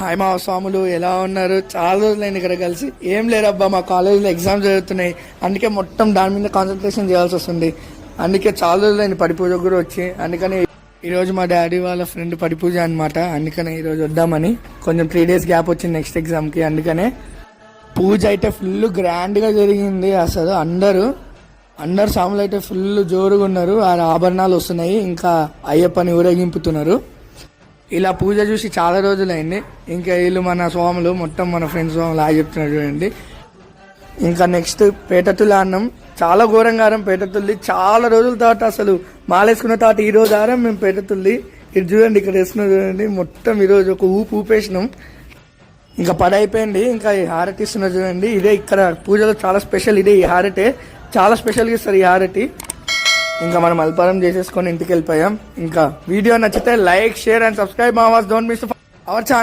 Hi మా స్వాములు, ఎలా ఉన్నారు? చాలా రోజులైంది ఇక్కడ కలిసి. ఏం లేరబ్బా, మా కాలేజీలో ఎగ్జామ్స్ జరుగుతున్నాయి, అందుకే మొత్తం దాని మీద కాన్సన్ట్రేషన్ చేయాల్సి వస్తుంది. అందుకే చాలా రోజులైంది పడి పూజ కూడా వచ్చి. అందుకని ఈరోజు మా డాడీ వాళ్ళ ఫ్రెండ్ పడి పూజ అనమాట. అందుకనే ఈరోజు వద్దామని. కొంచెం 3 days గ్యాప్ వచ్చింది నెక్స్ట్ ఎగ్జామ్కి. అందుకనే పూజ అయితే ఫుల్ గ్రాండ్గా జరిగింది. అసలు అందరు స్వాములు అయితే ఫుల్ జోరుగా ఉన్నారు. ఆ ఆభరణాలు వస్తున్నాయి, ఇంకా అయ్యప్పని ఊరేగింపుతున్నారు. ఇలా పూజ చూసి చాలా రోజులైంది. ఇంకా వీళ్ళు మన స్వాములు మొత్తం మన ఫ్రెండ్స్ స్వాములు ఆ చెప్తున్నారు చూడండి. ఇంకా నెక్స్ట్ పేటతుల అన్నం, చాలా ఘోరంగా ఆరం పేటతుల్లి. చాలా రోజుల తర్వాత అసలు మాలేసుకున్న తర్వాత ఈ రోజు ఆరం మేము పేటతుల్లి. ఇది చూడండి, ఇక్కడ వేసుకున్నాం చూడండి. మొత్తం ఈరోజు ఒక ఊపేసినాం. ఇంకా పని అయిపోయింది. ఇంకా ఈ హారతి ఇస్తున్నారు చూడండి. ఇదే ఇక్కడ పూజలో చాలా స్పెషల్. ఇదే ఈ హారతే చాలా స్పెషల్గా ఇస్తారు ఈ హారతి. ఇంకా మనం అల్పారం చేసేసుకొని ఇంటికి వెళ్ళిపోయాం. ఇంకా వీడియో నచ్చితే like, share and subscribe our channel.